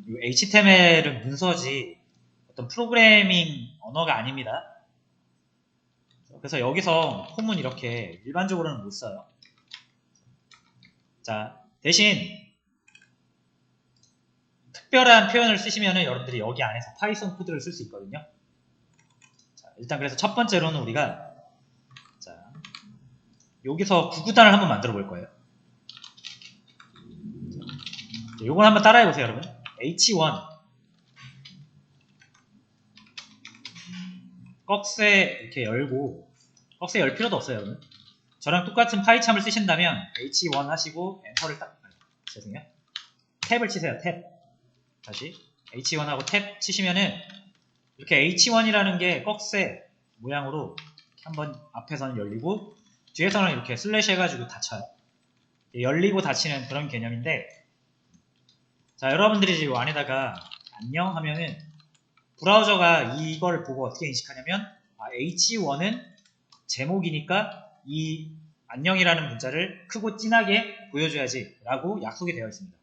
이 HTML은 문서지 어떤 프로그래밍 언어가 아닙니다. 그래서 여기서 폼은 이렇게 일반적으로는 못 써요. 자, 대신 특별한 표현을 쓰시면은 여러분들이 여기 안에서 파이썬 코드를 쓸 수 있거든요. 자, 일단 그래서 첫 번째로는 우리가 자, 여기서 구구단을 한번 만들어 볼 거예요. 요걸 한번 따라해 보세요, 여러분. H1 꺽쇠 이렇게 열고, 꺽쇠 열 필요도 없어요, 여러분. 저랑 똑같은 파이참을 쓰신다면 H1 하시고 엔터를 딱, 죄송해요. 탭을 치세요, 탭. 다시 H1 하고 탭 치시면은 이렇게 H1이라는 게 꺽쇠 모양으로 한번 앞에서는 열리고 뒤에서는 이렇게 슬래시 해가지고 닫혀요. 열리고 닫히는 그런 개념인데, 자, 여러분들이 지금 안에다가 안녕 하면은 브라우저가 이걸 보고 어떻게 인식하냐면 H1은 제목이니까 이 안녕이라는 문자를 크고 진하게 보여줘야지 라고 약속이 되어 있습니다.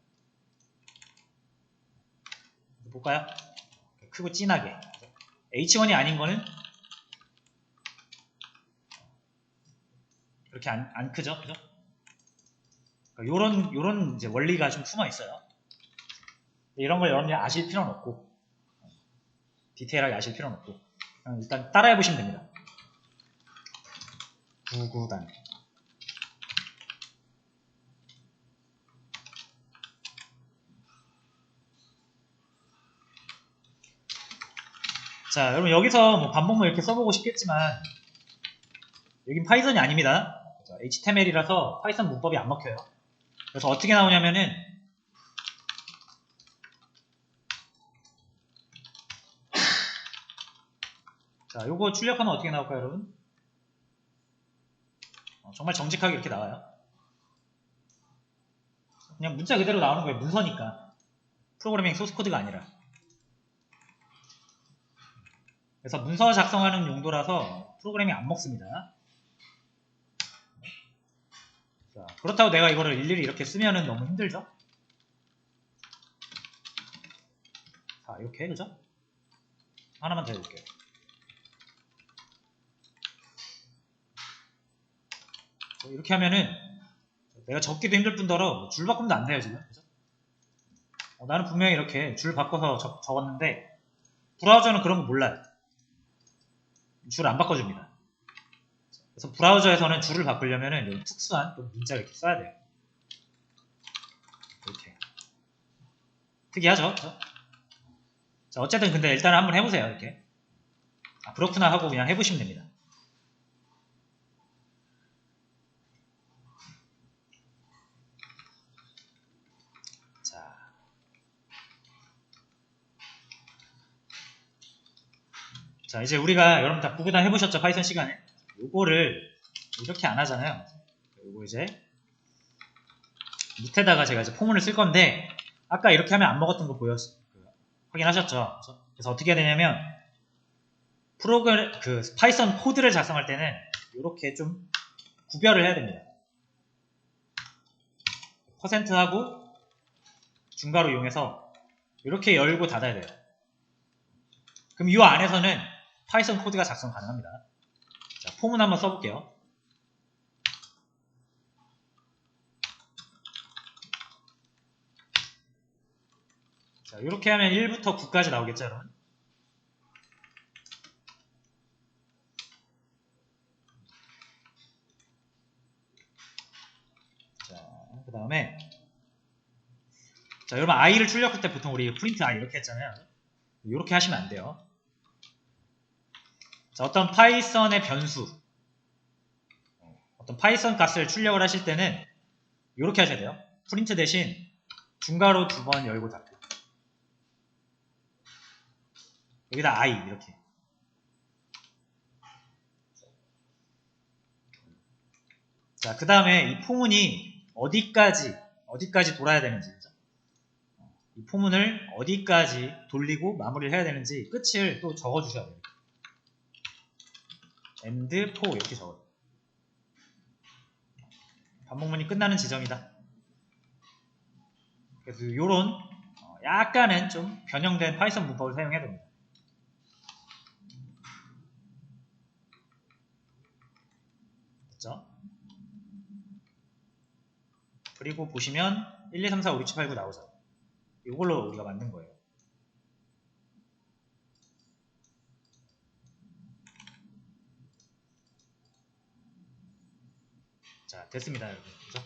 볼까요? 크고 진하게. H1이 아닌 거는 그렇게 안 크죠? 그죠? 그러니까 요런 이제 원리가 좀 숨어 있어요. 이런 걸 여러분들이 아실 필요는 없고, 디테일하게 아실 필요는 없고, 그냥 일단 따라해 보시면 됩니다. 구구단. 자, 여러분 여기서 뭐 반복문 이렇게 써보고 싶겠지만 여긴 파이썬이 아닙니다. HTML이라서 파이썬 문법이 안 먹혀요. 그래서 어떻게 나오냐면은 자, 요거 출력하면 어떻게 나올까요, 여러분? 정말 정직하게 이렇게 나와요. 그냥 문자 그대로 나오는 거예요. 문서니까. 프로그래밍 소스 코드가 아니라. 그래서 문서 작성하는 용도라서 프로그램이 안 먹습니다. 자, 그렇다고 내가 이거를 일일이 이렇게 쓰면은 너무 힘들죠? 자, 이렇게, 그죠? 하나만 더 해볼게요. 이렇게 하면은 내가 적기도 힘들 뿐더러 줄 바꿈도 안 돼요, 지금. 그죠? 나는 분명히 이렇게 줄 바꿔서 적었는데 브라우저는 그런 거 몰라요. 줄 안 바꿔줍니다. 그래서 브라우저에서는 줄을 바꾸려면은 이런 특수한 또 문자를 이렇게 써야 돼요. 이렇게. 특이하죠? 그렇죠? 자, 어쨌든 근데 일단 한번 해보세요. 이렇게. 그렇구나 하고 그냥 해보시면 됩니다. 자, 이제 우리가 여러분 다 구구단 해보셨죠? 파이썬 시간에. 요거를 이렇게 안 하잖아요. 요거 이제 밑에다가 제가 이제 포문을 쓸 건데 아까 이렇게 하면 안 먹었던 거 확인하셨죠? 그래서 어떻게 해야 되냐면 파이썬 코드를 작성할 때는 이렇게 좀 구별을 해야 됩니다. 퍼센트하고 중괄호 이용해서 이렇게 열고 닫아야 돼요. 그럼 이 안에서는 파이썬 코드가 작성 가능합니다. 자, 포문 한번 써볼게요. 자, 이렇게 하면 1부터 9까지 나오겠죠, 여러분? 자, 그 다음에 자, 여러분 i를 출력할 때 보통 우리 프린트 i 이렇게 했잖아요. 이렇게 하시면 안 돼요. 자, 어떤 파이썬의 변수, 어떤 파이썬 값을 출력을 하실 때는 이렇게 하셔야 돼요. 프린트 대신 중괄호 2번 열고 닫고 여기다 i 이렇게. 자, 그 다음에 이 포문이 어디까지 돌아야 되는지, 그죠? 이 포문을 어디까지 돌리고 마무리를 해야 되는지 끝을 또 적어주셔야 돼요. end 포 이렇게 적어요. 반복문이 끝나는 지점이다. 그래서 요런 약간은 좀 변형된 파이썬 문법을 사용해야 됩니다. 됐죠? 그리고 보시면 1, 2, 3, 4, 5, 6, 7, 8, 9 나오죠. 이걸로 우리가 만든 거예요. 자, 됐습니다, 여러분. 그죠?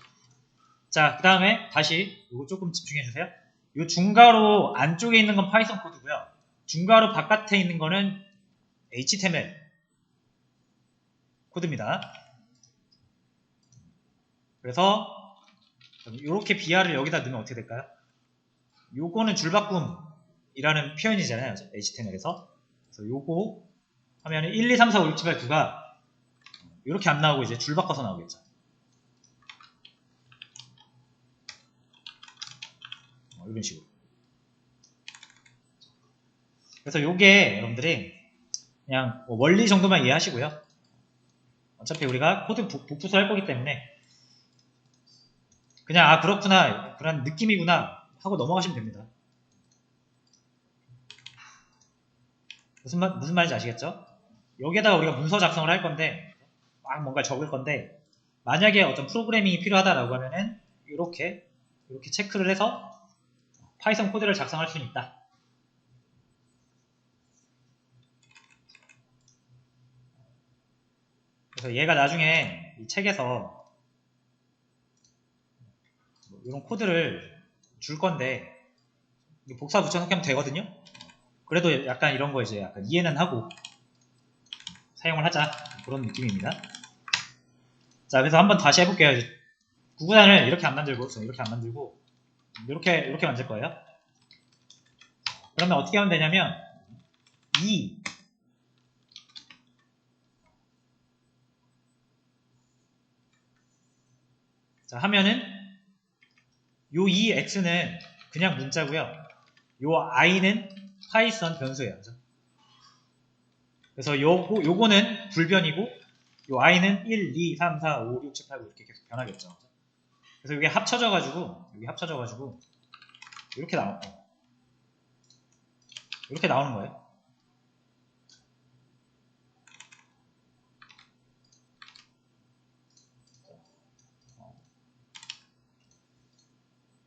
자, 그 다음에 다시 이거 조금 집중해 주세요. 이 중괄호 안쪽에 있는 건 파이썬 코드고요. 중괄호 바깥에 있는 거는 HTML 코드입니다. 그래서 이렇게 BR을 여기다 넣으면 어떻게 될까요? 요거는 줄바꿈이라는 표현이잖아요. HTML에서. 그래서 요거 하면 1, 2, 3, 4, 5, 6, 7, 8, 9가 이렇게 안 나오고 이제 줄 바꿔서 나오겠죠. 이런 식으로. 그래서 요게 여러분들이 그냥 원리 정도만 이해하시고요. 어차피 우리가 코드 복부수 할 거기 때문에 그냥 아 그렇구나 그런 느낌이구나 하고 넘어가시면 됩니다. 무슨 말인지 아시겠죠? 여기에다가 우리가 문서 작성을 할 건데 막 뭔가 적을 건데 만약에 어떤 프로그래밍이 필요하다라고 하면은 이렇게 체크를 해서 파이썬 코드를 작성할 수는 있다. 그래서 얘가 나중에 이 책에서 이런 코드를 줄 건데 복사 붙여넣기 하면 되거든요. 그래도 약간 이런 거 이제 약간 이해는 하고 사용을 하자 그런 느낌입니다. 자, 그래서 한번 다시 해볼게요. 구구단을 이렇게 안 만들고 이렇게 안 만들고 이렇게 만들 거예요. 그러면 어떻게 하면 되냐면 자 하면은 요 2x는 그냥 문자고요. 요 i는 파이썬 변수예요. 그죠? 그래서 요거는 불변이고 요 i는 1, 2, 3, 4, 5, 6, 7, 8, 9 이렇게 계속 변하겠죠. 그래서 이게 합쳐져가지고 이렇게 나오는 거예요.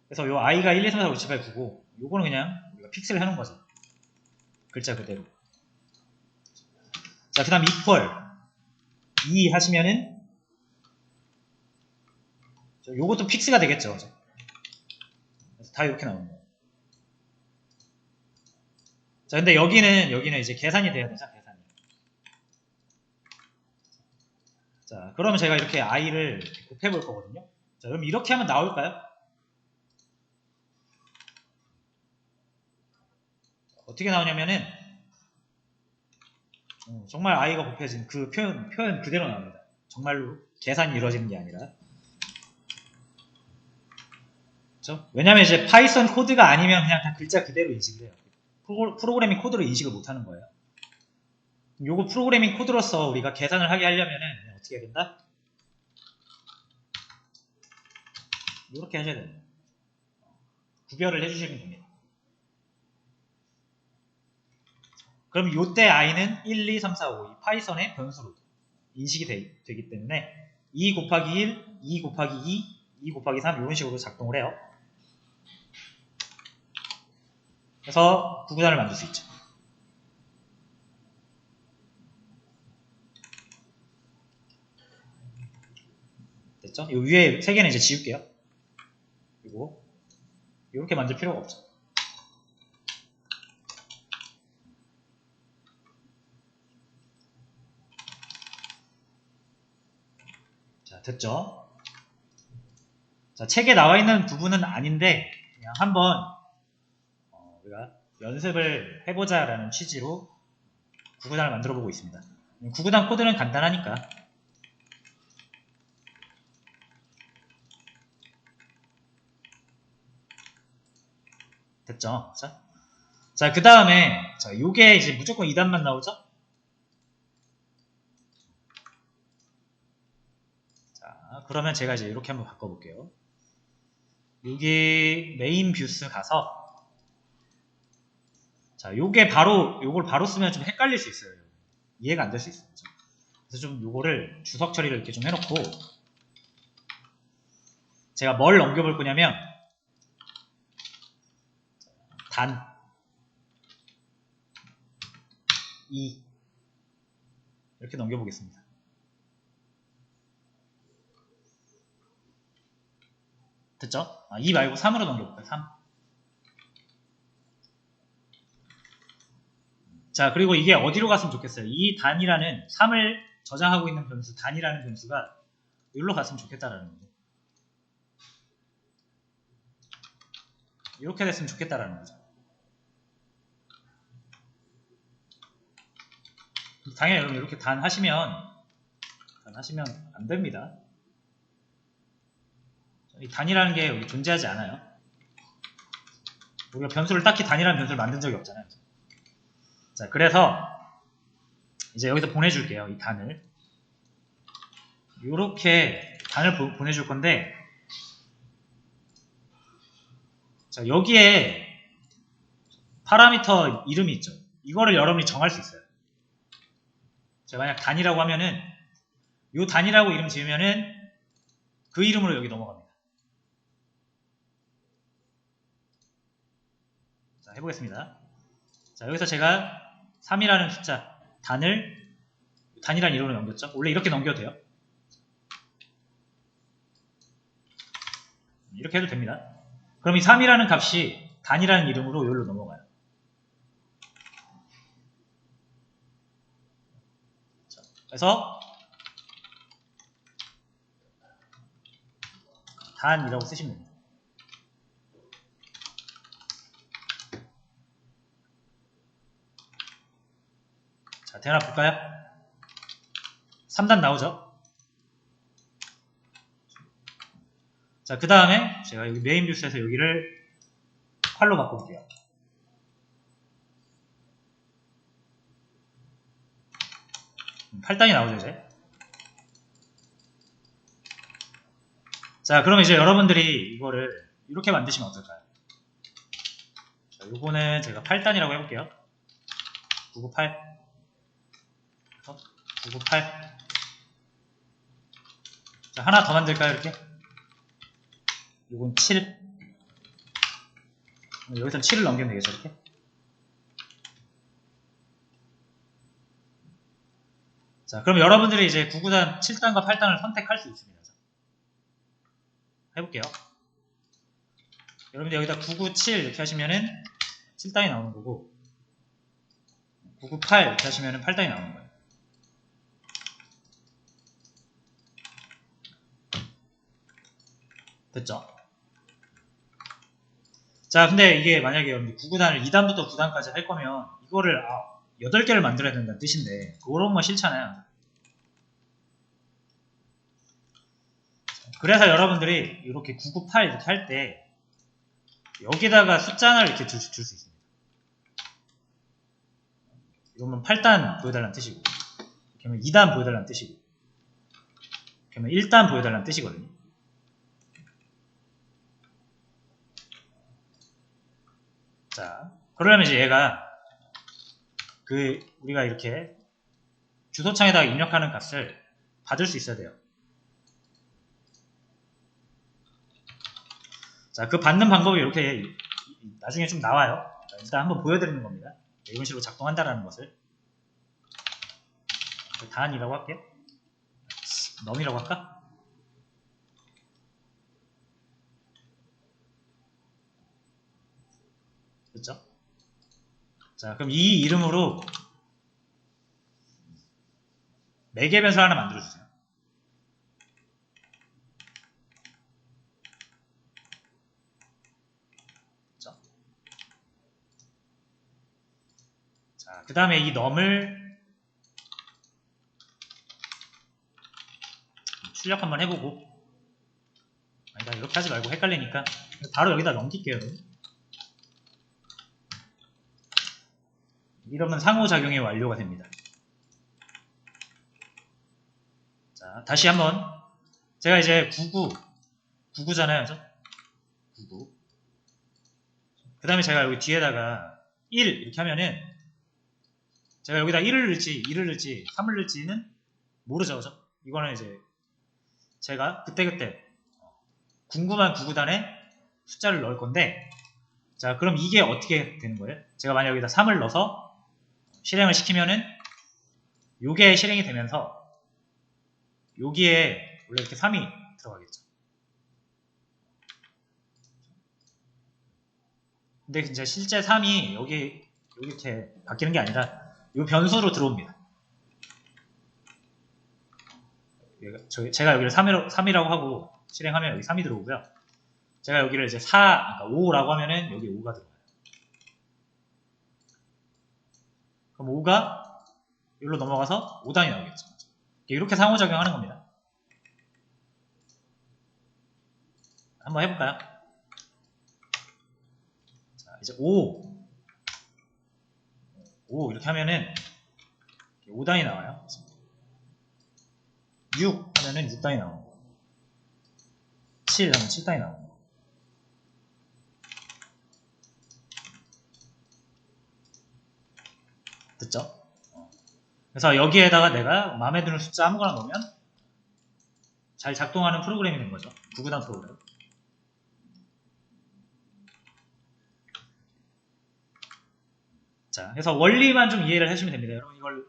그래서 요 i가 1, 2, 3, 4, 5, 6, 7, 8, 9고 요거는 그냥 우리가 픽스를 해놓은 거죠. 글자 그대로. 자, 그 다음 equal 2 하시면은 요것도 픽스가 되겠죠. 그래서 다 이렇게 나오는 거예요. 자, 근데 여기는 이제 계산이 돼야 되죠. 계산이. 자, 그러면 제가 이렇게 i를 곱해볼 거거든요. 자, 그럼 이렇게 하면 나올까요? 어떻게 나오냐면은 정말 i가 곱해진 그 표현 그대로 나옵니다. 정말로 계산이 이루어지는 게 아니라. 그렇죠? 왜냐면 이제 파이썬 코드가 아니면 그냥 다 글자 그대로 인식을 해요. 프로그래밍 코드로 인식을 못하는 거예요. 요거 프로그래밍 코드로서 우리가 계산을 하게 하려면은 어떻게 해야 된다? 이렇게 하셔야 됩니다. 구별을 해주시면 됩니다. 그럼 요때 i는 1, 2, 3, 4, 5 이 파이썬의 변수로 인식이 되기 때문에 2 곱하기 1, 2 곱하기 2, 2 곱하기 3 이런 식으로 작동을 해요. 그래서 구구단을 만들 수 있죠. 됐죠? 이 위에 세 개는 이제 지울게요. 그리고 이렇게 만들 필요가 없죠. 자, 됐죠? 자, 책에 나와 있는 부분은 아닌데 그냥 한번 우리가 연습을 해보자라는 취지로 구구단을 만들어 보고 있습니다. 구구단 코드는 간단하니까. 됐죠? 자, 그 다음에 요게 이제 무조건 2단만 나오죠? 자, 그러면 제가 이제 이렇게 한번 바꿔볼게요. 여기 메인 뷰스 가서 자, 요걸 바로 쓰면 좀 헷갈릴 수 있어요. 이해가 안 될 수 있어요. 그래서 좀 요거를 주석 처리를 이렇게 좀 해놓고, 제가 뭘 넘겨볼 거냐면, 단 2 이렇게 넘겨보겠습니다. 됐죠? 2 말고 3으로 넘겨볼까요? 3. 자, 그리고 이게 어디로 갔으면 좋겠어요? 이 단이라는 3을 저장하고 있는 변수, 단이라는 변수가 여기로 갔으면 좋겠다라는 거죠. 이렇게 됐으면 좋겠다라는 거죠. 당연히 여러분 이렇게 단 하시면 안 됩니다. 이 단이라는 게 여기 존재하지 않아요. 우리가 변수를 딱히 단이라는 변수를 만든 적이 없잖아요. 자, 그래서 이제 여기서 보내줄게요. 이 단을. 이렇게 단을 보내줄 건데, 자, 여기에 파라미터 이름이 있죠. 이거를 여러분이 정할 수 있어요. 제가 만약 단이라고 하면은, 요 단이라고 이름 지으면은 그 이름으로 여기 넘어갑니다. 자, 해보겠습니다. 자, 여기서 제가 3이라는 숫자, 단이라는 이름으로 넘겼죠. 원래 이렇게 넘겨도 돼요. 이렇게 해도 됩니다. 그럼 이 3이라는 값이 단이라는 이름으로 여기로 넘어가요. 자, 그래서 단이라고 쓰시면 됩니다. 자, 대하나 볼까요? 3단 나오죠? 자, 그 다음에 제가 여기 메인 뷰스에서 여기를 8로 바꿔볼게요. 음, 8단이 나오죠, 이제. 자, 그럼 이제 여러분들이 이거를 이렇게 만드시면 어떨까요? 자, 요거는 제가 8단이라고 해볼게요. 998. 998. 자, 하나 더 만들까요, 이렇게? 요건 7. 여기서 7을 넘기면 되겠죠, 이렇게? 자, 그럼 여러분들이 이제 9구단, 7단과 8단을 선택할 수 있습니다. 해볼게요. 여러분들 여기다 997 이렇게 하시면은 7단이 나오는 거고, 998 이렇게 하시면은 8단이 나오는 거예요. 됐죠? 자, 근데 이게 만약에 여러분들 9구단을 2단부터 9단까지 할 거면 이거를 8개를 만들어야 된다는 뜻인데 그런 거 싫잖아요. 그래서 여러분들이 이렇게 998 이렇게 할 때 여기다가 숫자 하나를 이렇게 줄 수 있습니다. 이러면 8단 보여달라는 뜻이고, 그러면 2단 보여달라는 뜻이고, 그러면 1단 보여달라는 뜻이거든요. 자, 그러려면 이제 얘가 우리가 이렇게 주소창에다가 입력하는 값을 받을 수 있어야 돼요. 자, 그 받는 방법이 이렇게 나중에 좀 나와요. 자, 일단 한번 보여드리는 겁니다. 이런 식으로 작동한다라는 것을. 단이라고 할게요. 넘이라고 할까? 그렇죠? 자, 그럼 이 이름으로 매개 변수 하나 만들어주세요. 그렇죠? 자, 그 다음에 이 넘을 출력 한번 해보고, 아니다, 이렇게 하지 말고 헷갈리니까 바로 여기다 넘길게요. 이러면 상호작용이 완료가 됩니다. 자, 다시 한번. 제가 이제 99잖아요. 그죠? 99. 그 다음에 제가 여기 뒤에다가 1 이렇게 하면은 제가 여기다 1을 넣을지 2를 넣을지 3을 넣을지는 모르죠. 그죠? 이거는 이제 제가 그때그때 궁금한 구구단에 숫자를 넣을 건데, 자, 그럼 이게 어떻게 되는 거예요? 제가 만약 여기다 3을 넣어서 실행을 시키면은 요게 실행이 되면서 여기에 원래 이렇게 3이 들어가겠죠. 근데 이제 실제 3이 여기 이렇게 바뀌는 게 아니라 요 변수로 들어옵니다. 제가 여기를 3이라고 하고 실행하면 여기 3이 들어오고요. 제가 여기를 이제 그러니까 5라고 하면은 여기 5가 들어가요. 그럼 5가 여기로 넘어가서 5단이 나오겠죠. 이렇게 상호작용하는 겁니다. 한번 해볼까요? 자, 이제 5 이렇게 하면은 5단이 나와요. 6 하면은 6단이 나오고, 7 하면 7단이 나오고. 됐죠? 그래서 여기에다가 내가 마음에 드는 숫자 아무거나 넣으면 잘 작동하는 프로그램이 된 거죠. 구구단 프로그램. 자, 그래서 원리만 좀 이해를 해주시면 됩니다. 여러분 이걸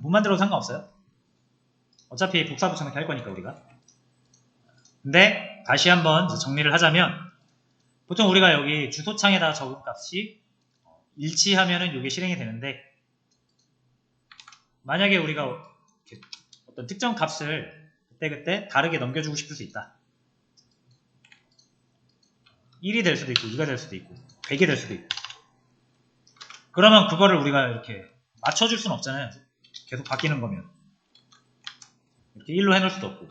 못 만들어도 상관없어요. 어차피 복사 붙여넣기 할 거니까 우리가. 근데 다시 한번 정리를 하자면, 보통 우리가 여기 주소창에다 적은 값이 일치하면은 이게 실행이 되는데, 만약에 우리가 어떤 특정 값을 그때그때 다르게 넘겨주고 싶을 수 있다. 1이 될 수도 있고 2가 될 수도 있고 100이 될 수도 있고. 그러면 그거를 우리가 이렇게 맞춰줄 수는 없잖아요. 계속 바뀌는 거면. 이렇게 1로 해놓을 수도 없고,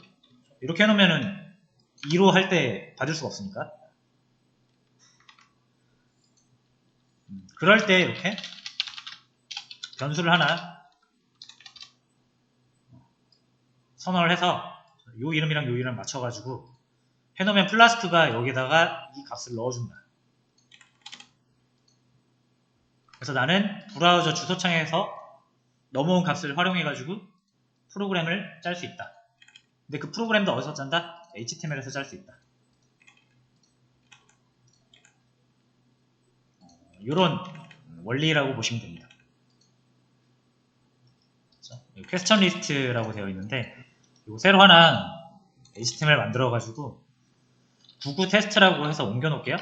이렇게 해놓으면은 2로 할 때 받을 수가 없으니까. 그럴 때 이렇게 변수를 하나 선언을 해서 요 이름이랑 요 이름 맞춰가지고 해놓으면 플라스크가 여기다가 이 값을 넣어준다. 그래서 나는 브라우저 주소창에서 넘어온 값을 활용해가지고 프로그램을 짤 수 있다. 근데 그 프로그램도 어디서 짠다? HTML에서 짤 수 있다. 이런 원리라고 보시면 됩니다. 퀘스천 리스트라고 되어 있는데, 이거 새로 하나 HTML 만들어가지고 구구 테스트라고 해서 옮겨 놓을게요.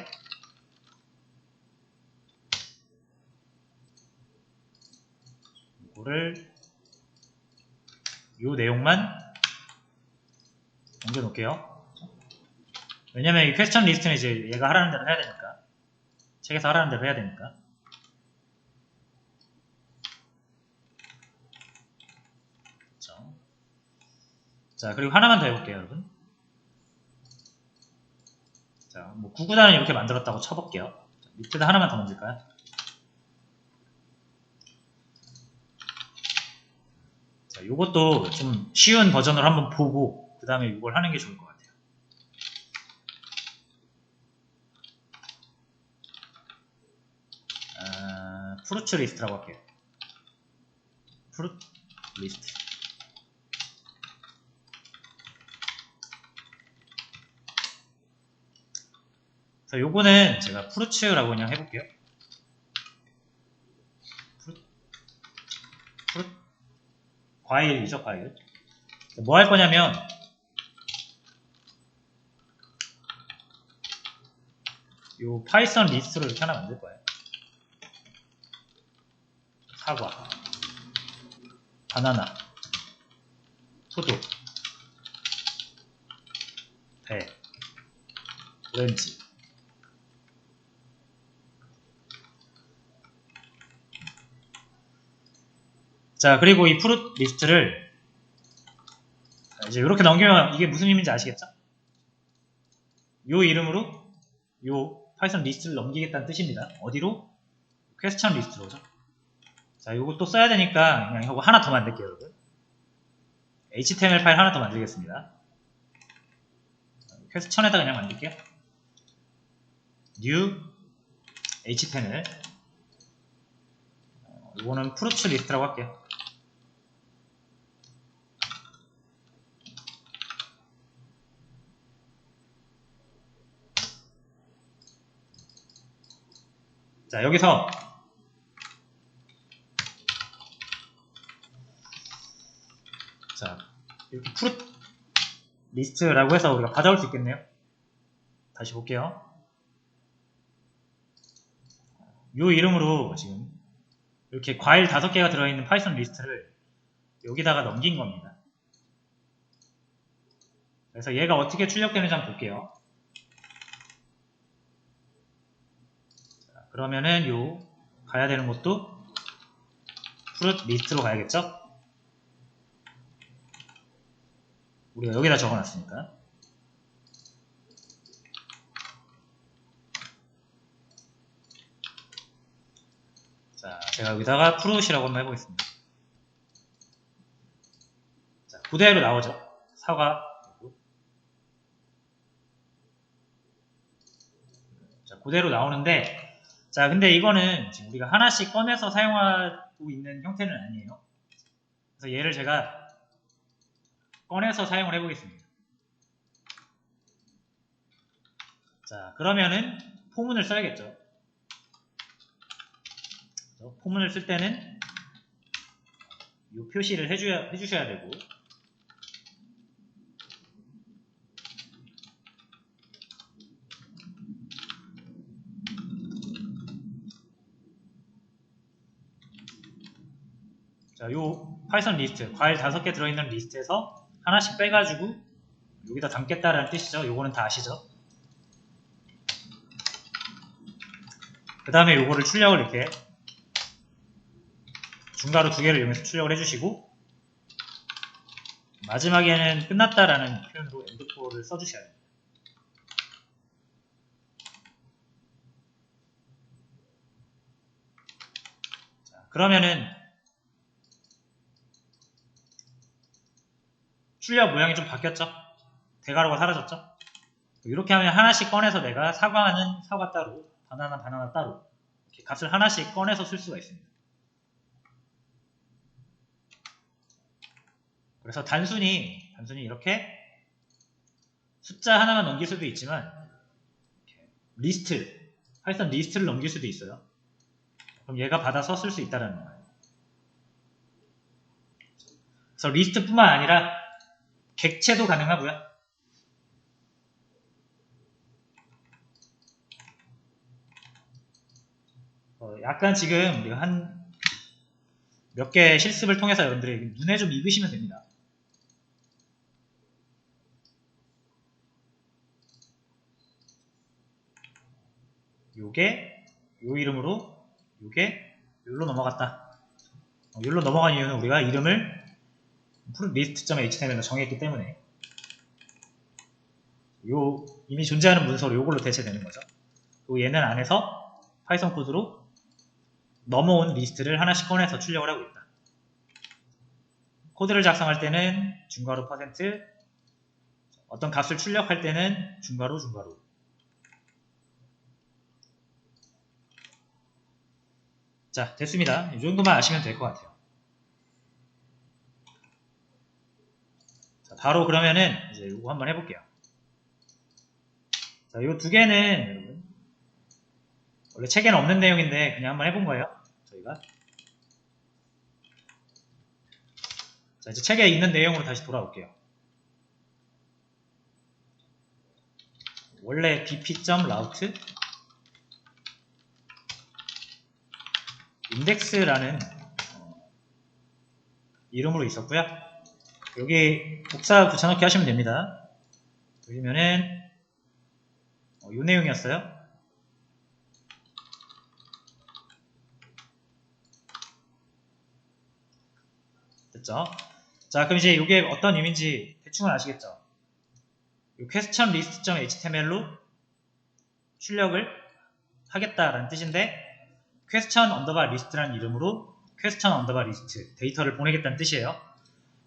이거를 이 내용만 옮겨 놓을게요. 왜냐면 이 퀘스천 리스트는 이제 얘가 하라는 대로 해야 되니까, 책에서 하라는 대로 해야 되니까. 자, 그리고 하나만 더 해볼게요, 여러분. 자, 뭐 구구단을 이렇게 만들었다고 쳐볼게요. 자, 밑에다 하나만 더 만들까요? 자, 요것도 좀 쉬운 버전으로 한번 보고 그 다음에 이걸 하는 게 좋을 것 같아요. 프루츠 리스트라고 할게요. 프루트 리스트. 자, 요거는 제가 프루츠라고 그냥 해볼게요. 프루트 과일이죠, 과일. 뭐 할 거냐면, 요 파이썬 리스트로 이렇게 하나 만들 거예요. 사과, 바나나, 포도, 배, 오렌지. 자, 그리고 이 프루트 리스트를 이제 이렇게 넘기면 이게 무슨 의미인지 아시겠죠? 요 이름으로 요 파이썬 리스트를 넘기겠다는 뜻입니다. 어디로? 퀘스천 리스트로죠. 자, 요거 또 써야 되니까 그냥 이거 하나 더 만들게요, 여러분. HTML 파일 하나 더 만들겠습니다. 퀘스천에다 그냥 만들게요. new HTML. 이거는 프루츠 리스트라고 할게요. 자, 여기서 자, 이렇게 프루트 리스트라고 해서 우리가 받아올 수 있겠네요. 다시 볼게요. 요 이름으로 지금 이렇게 과일 5개가 들어있는 파이썬 리스트를 여기다가 넘긴 겁니다. 그래서 얘가 어떻게 출력되는지 한번 볼게요. 자, 그러면은 요 가야 되는 곳도 프루트 리스트로 가야겠죠? 우리가 여기다 적어놨으니까. 자, 제가 여기다가 프루트이라고 한번 해보겠습니다. 자, 그대로 나오죠. 사과. 자, 그대로 나오는데, 자, 근데 이거는 지금 우리가 하나씩 꺼내서 사용하고 있는 형태는 아니에요. 그래서 얘를 제가 꺼내서 사용을 해보겠습니다. 자, 그러면은 포문을 써야겠죠. 포문을 쓸 때는 이 표시를 해주셔야 되고, 자, 요 파이썬 리스트, 과일 5개 들어있는 리스트에서 하나씩 빼가지고 여기다 담겠다라는 뜻이죠. 요거는 다 아시죠? 그 다음에 요거를 출력을 이렇게 중괄호 2개를 이용해서 출력을 해주시고, 마지막에는 끝났다라는 표현으로 엔드포를 써주셔야 돼요. 자, 그러면은 출력 모양이 좀 바뀌었죠? 대괄호가 사라졌죠? 이렇게 하면 하나씩 꺼내서 내가 사과는 사과 따로, 바나나 따로 이렇게 값을 하나씩 꺼내서 쓸 수가 있습니다. 그래서 단순히 이렇게 숫자 하나만 넘길 수도 있지만 리스트, 파이썬 리스트를 넘길 수도 있어요. 그럼 얘가 받아서 쓸 수 있다는 거예요. 그래서 리스트뿐만 아니라 객체도 가능하고요. 약간 지금 우리가 한 몇 개 실습을 통해서 여러분들이 눈에 좀 익으시면 됩니다. 요게 요 이름으로, 요게 요로 넘어갔다. 요로 넘어간 이유는 우리가 이름을 list.html로 정했기 때문에 요 이미 존재하는 문서로 요걸로 대체되는 거죠. 또 얘는 안에서 파이썬 코드로 넘어온 리스트를 하나씩 꺼내서 출력을 하고 있다. 코드를 작성할 때는 중괄호 %, 어떤 값을 출력할 때는 중괄호. 자, 됐습니다. 이 정도만 아시면 될 것 같아요. 자, 바로 그러면은 이제 이거 한번 해볼게요. 자, 이 2개는 여러분 원래 책에는 없는 내용인데 그냥 한번 해본 거예요. 저희가. 자, 이제 책에 있는 내용으로 다시 돌아올게요. 원래 bp.route index라는 이름으로 있었고요. 여기 복사 붙여넣기 하시면 됩니다. 보시면은 이 내용이었어요. 됐죠? 자, 그럼 이제 이게 어떤 의미인지 대충은 아시겠죠? 이 question list.html로 출력을 하겠다라는 뜻인데 question underbar list라는 이름으로 question underbar list 데이터를 보내겠다는 뜻이에요.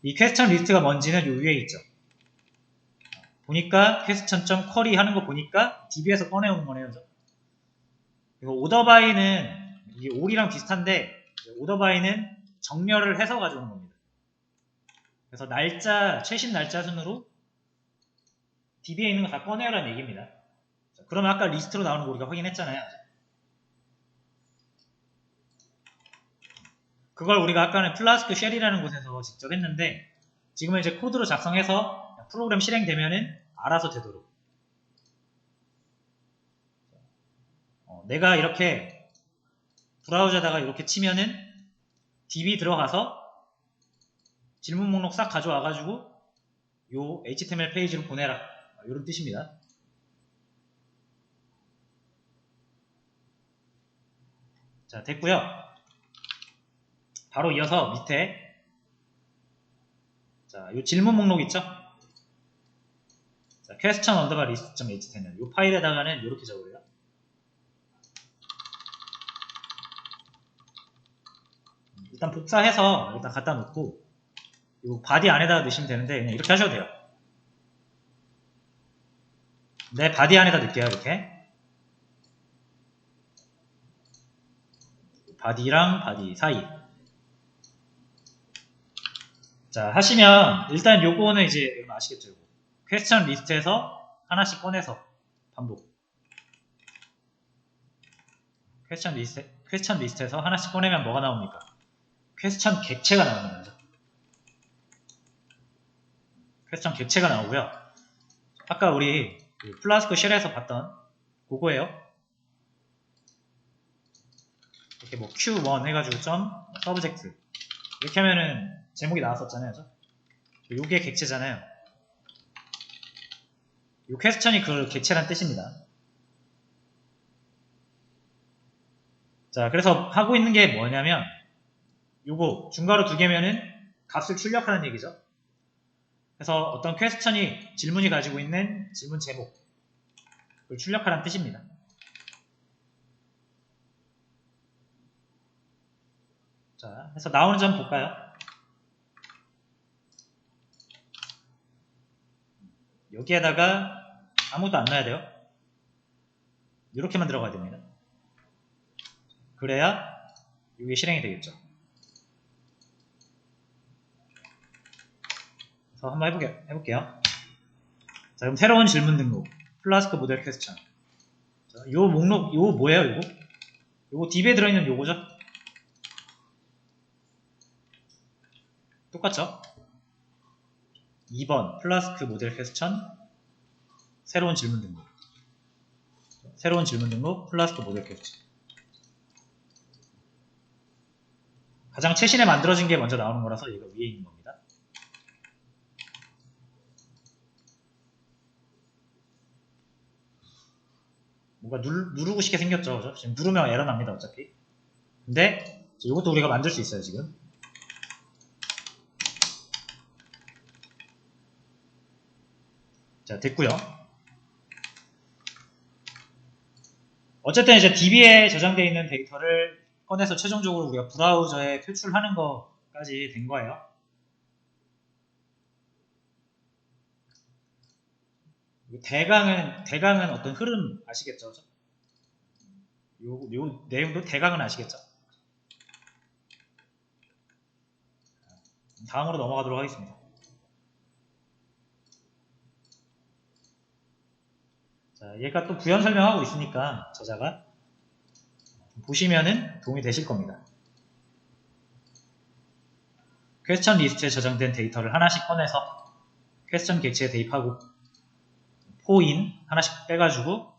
이 question list가 뭔지는 요 위에 있죠. 보니까 question.query 하는 거 보니까 db에서 꺼내오는 거네요. 이거 order by는 이게 all이랑 비슷한데 오더 바이는 정렬을 해서 가져오는 겁니다. 그래서 날짜, 최신 날짜 순으로 DB에 있는 거 다 꺼내라는 얘기입니다. 그러면 아까 리스트로 나오는 거 우리가 확인했잖아요. 그걸 우리가 아까는 플라스크 쉘이라는 곳에서 직접 했는데 지금은 이제 코드로 작성해서 프로그램 실행되면은 알아서 되도록 내가 이렇게 브라우저에다가 이렇게 치면은 DB 들어가서 질문 목록 싹 가져와가지고 요 HTML 페이지로 보내라 이런 뜻입니다. 자, 됐고요. 바로 이어서 밑에 자, 요 질문 목록 있죠? 자, question underbar list.html 요 파일에다가는 이렇게 적으래요. 일단 복사해서 여기다 갖다 놓고 요 바디 안에다가 넣으시면 되는데 그냥 이렇게 하셔도 돼요. 네, 바디 안에다 넣을게요. 이렇게 바디랑 바디 사이. 자, 하시면 일단 요거는 이제 여러분 아시겠죠? 퀘스천 리스트에서 하나씩 꺼내서 반복. 퀘스천 리스트에서 하나씩 꺼내면 뭐가 나옵니까? 퀘스천 객체가 나오는 거죠. 퀘스천 객체가 나오고요. 아까 우리 플라스크 쉘에서 봤던 그거예요. 이렇게 뭐 Q1 해가지고 점 서브젝트 이렇게 하면은 제목이 나왔었잖아요. 요게 객체잖아요. 요 퀘스천이 그 객체란 뜻입니다. 자, 그래서 하고 있는 게 뭐냐면 요거 중괄호 두 개면은 값을 출력하는 얘기죠. 그래서 어떤 퀘스천이 질문이 가지고 있는 질문 제목을 출력하라는 뜻입니다. 자, 해서 나오는 점 볼까요? 여기에다가 아무것도 안 넣어야 돼요. 이렇게만 들어가야 됩니다. 그래야 이게 실행이 되겠죠. 그래서 한번 해볼게요. 자, 그럼 새로운 질문 등록 플라스크 모델 퀘스천. 자, 요 목록 요 뭐예요? 요거 DB에 들어있는 요거죠? 똑같죠? 2번 플라스크 모델 퀘스천 새로운 질문 등록 플라스크 모델 퀘스천. 가장 최신에 만들어진 게 먼저 나오는 거라서 얘가 위에 있는 겁니다. 뭔가 누르고 싶게 생겼죠. 그죠? 지금 누르면 에러 납니다. 어차피. 근데 이것도 우리가 만들 수 있어요. 지금. 자, 됐고요. 어쨌든 이제 DB에 저장되어 있는 데이터를 꺼내서 최종적으로 우리가 브라우저에 표출하는 것까지 된 거예요. 대강은 어떤 흐름 아시겠죠? 요 내용도 대강은 아시겠죠? 다음으로 넘어가도록 하겠습니다. 자, 얘가 또 부연 설명하고 있으니까 저자가 보시면은 도움이 되실 겁니다. 퀘스천 리스트에 저장된 데이터를 하나씩 꺼내서 퀘스천 객체에 대입하고 포인 하나씩 빼가지고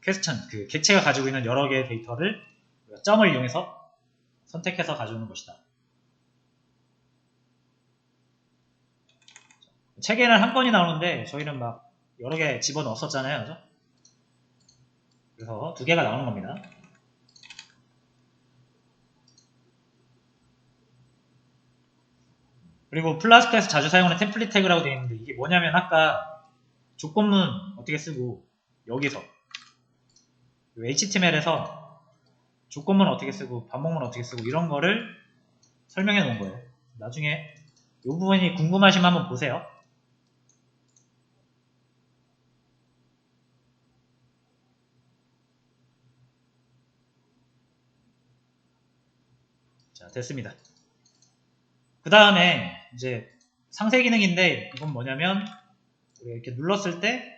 퀘스천 그 객체가 가지고 있는 여러 개의 데이터를 점을 이용해서 선택해서 가져오는 것이다. 책에는 한 건이 나오는데 저희는 막 여러 개 집어넣었었잖아요. 그죠? 그래서 두 개가 나오는 겁니다. 그리고 플라스크에서 자주 사용하는 템플릿 태그라고 되어 있는데 이게 뭐냐면 아까 조건문 어떻게 쓰고 여기서 HTML에서 조건문 어떻게 쓰고 반복문 어떻게 쓰고 이런 거를 설명해 놓은 거예요. 나중에 이 부분이 궁금하시면 한번 보세요. 자, 됐습니다. 그 다음에 이제 상세 기능인데 이건 뭐냐면 우리가 이렇게 눌렀을 때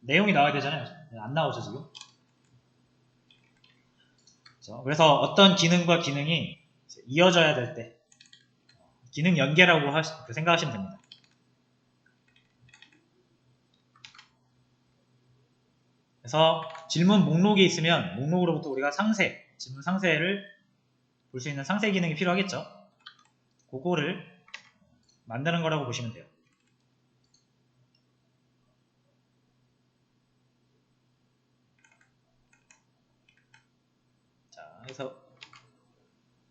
내용이 나와야 되잖아요. 안 나오죠 지금. 그래서 어떤 기능과 기능이 이어져야 될 때 기능 연계라고 생각하시면 됩니다. 그래서 질문 목록이 있으면 목록으로부터 우리가 질문 상세를 볼 수 있는 상세 기능이 필요하겠죠. 그거를 만드는 거라고 보시면 돼요. 자, 그래서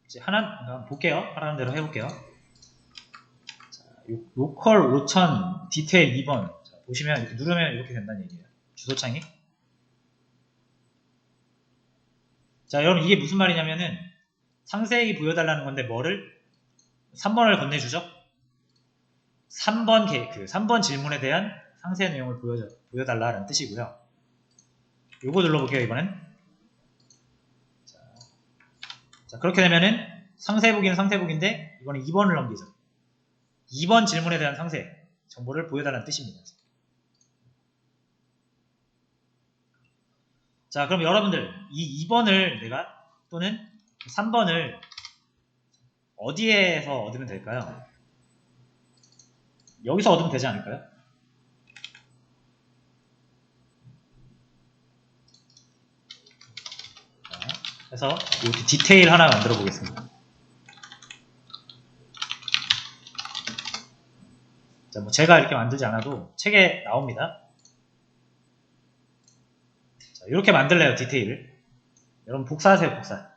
이제 하나 볼게요. 하라는 대로 해볼게요. 자, 로컬 5000 디테일 2번 자, 보시면 이렇게 누르면 이렇게 된다는 얘기예요. 주소창이. 자, 여러분 이게 무슨 말이냐면은 상세히 보여달라는 건데 뭐를 3번을 건네주죠. 3번 질문에 대한 상세 내용을 보여달라는 뜻이고요. 요거 눌러볼게요, 이번엔. 자, 그렇게 되면은 상세보기는 상세보기인데, 이거는 2번을 넘기죠. 2번 질문에 대한 상세 정보를 보여달라는 뜻입니다. 자, 그럼 여러분들, 이 2번을 또는 3번을 어디에서 얻으면 될까요? 여기서 얻으면 되지 않을까요? 자, 그래서 이렇게 디테일 하나 만들어 보겠습니다. 자, 뭐 제가 이렇게 만들지 않아도 책에 나옵니다. 자, 이렇게 만들래요, 디테일을. 여러분 복사하세요, 복사.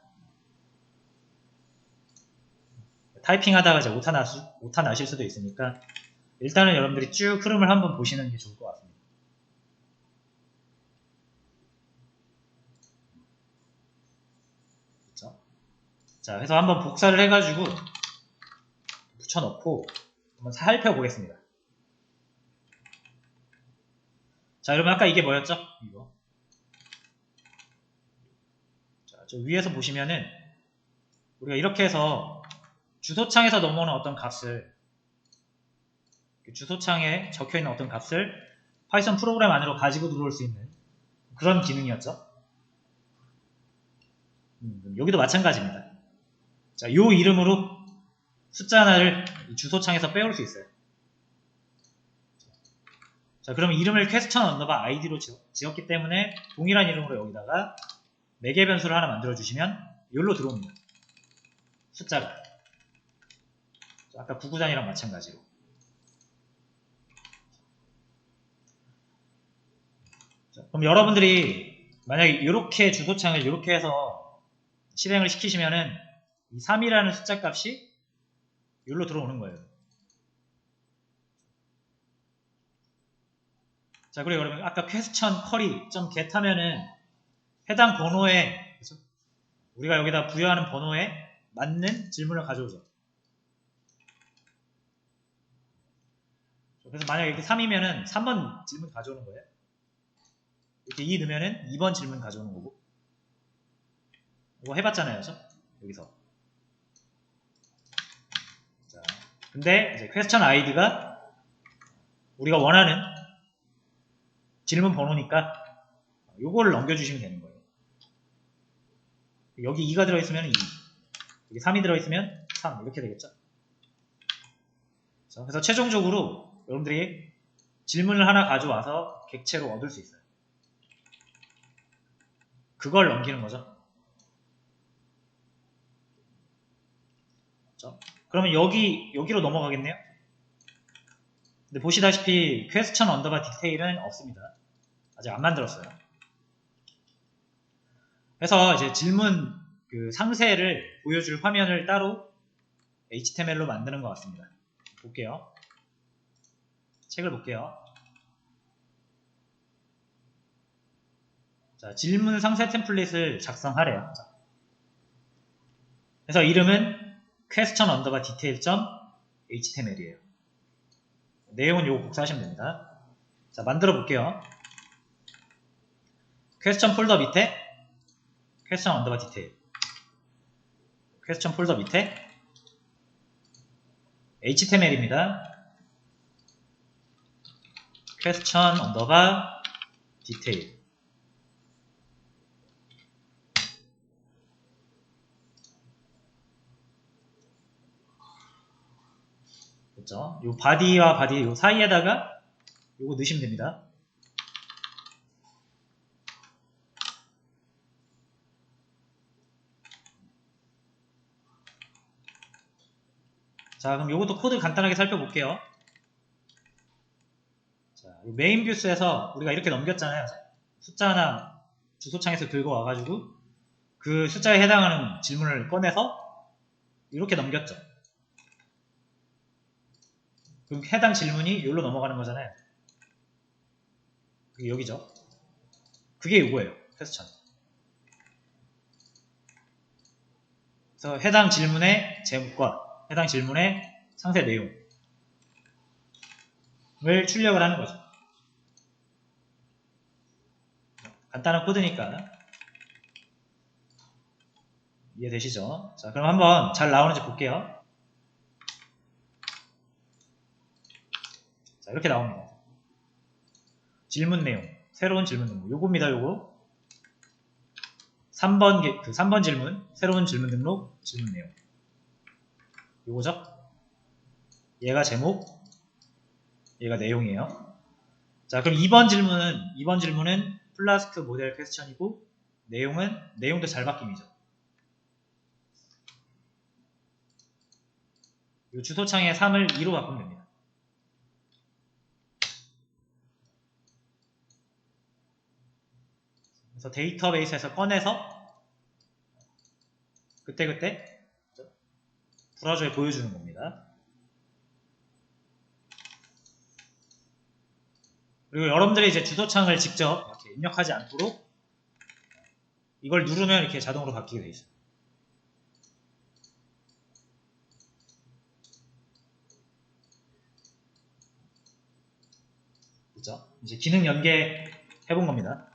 타이핑 하다가 이제 오타 나실 수도 있으니까 일단은 여러분들이 쭉 흐름을 한번 보시는 게 좋을 것 같습니다. 그렇죠? 자, 그래서 한번 복사를 해가지고 붙여넣고 한번 살펴보겠습니다. 자, 여러분 아까 이게 뭐였죠? 이거. 자, 저 위에서 보시면은 우리가 이렇게 해서 주소창에서 넘어오는 어떤 값을 주소창에 적혀있는 어떤 값을 파이썬 프로그램 안으로 가지고 들어올 수 있는 그런 기능이었죠. 여기도 마찬가지입니다. 자, 요 이름으로 숫자 하나를 주소창에서 빼올 수 있어요. 자, 그러면 이름을 퀘스천 언더바 아이디로 지었기 때문에 동일한 이름으로 여기다가 매개 변수를 하나 만들어 주시면 여기로 들어옵니다. 숫자가. 아까 구구단이랑 마찬가지로. 자, 그럼 여러분들이 만약에 이렇게 주소창을 이렇게 해서 실행을 시키시면은 이 3이라는 숫자 값이 여기로 들어오는 거예요. 자, 그리고 여러분 아까 퀘스천 쿼리 .get 하면은 해당 번호에 우리가 여기다 부여하는 번호에 맞는 질문을 가져오죠. 그래서 만약에 이렇게 3이면은 3번 질문 가져오는 거예요. 이렇게 2 넣으면은 2번 질문 가져오는 거고. 이거 해봤잖아요, 그죠? 여기서. 자, 근데 이제 퀘스천 아이디가 우리가 원하는 질문 번호니까 요거를 넘겨주시면 되는 거예요. 여기 2가 들어있으면 2, 여기 3이 들어있으면 3 이렇게 되겠죠. 그래서 최종적으로 여러분들이 질문을 하나 가져와서 객체로 얻을 수 있어요. 그걸 넘기는 거죠. 그렇죠? 그러면 여기로 넘어가겠네요. 근데 보시다시피 퀘스천 언더바 디테일은 없습니다. 아직 안 만들었어요. 그래서 이제 질문 그 상세를 보여줄 화면을 따로 HTML로 만드는 것 같습니다. 볼게요. 책을 볼게요. 자, 질문 상세 템플릿을 작성하래요. 자, 그래서 이름은 question underbar detail.html이에요. 내용은 요거 복사하시면 됩니다. 자, 만들어 볼게요. question 폴더 밑에 question underbar detail. 퀘스천 폴더 밑에 html입니다. 퀘스천 언더바 디테일. 됐죠? 요 바디와 바디 요 사이에다가 요거 넣으시면 됩니다. 자, 그럼 요것도 코드 간단하게 살펴볼게요. 자, 메인 뷰스에서 우리가 이렇게 넘겼잖아요. 숫자 하나 주소창에서 긁어 와가지고 그 숫자에 해당하는 질문을 꺼내서 이렇게 넘겼죠. 그럼 해당 질문이 여기로 넘어가는 거잖아요. 그게 여기죠. 그게 요거예요. 퀘스천. 그래서 해당 질문의 제목과 해당 질문의 상세 내용을 출력을 하는 거죠. 간단한 코드니까 이해되시죠? 자, 그럼 한번 잘 나오는지 볼게요. 자, 이렇게 나옵니다. 질문 내용, 새로운 질문 등록. 요겁니다, 요거. 3번 질문, 새로운 질문 등록, 질문 내용. 요거죠? 얘가 제목, 얘가 내용이에요. 자, 그럼 2번 질문은 플라스크 모델 퀘스천이고, 내용도 잘 바뀜이죠. 요 주소창에 3을 2로 바꾸면 됩니다. 그래서 데이터베이스에서 꺼내서 그때그때 브라우저에 보여주는 겁니다. 그리고 여러분들이 이제 주소창을 직접 이렇게 입력하지 않도록 이걸 누르면 이렇게 자동으로 바뀌게 되어 있어요. 그죠? 이제 기능 연계 해본 겁니다.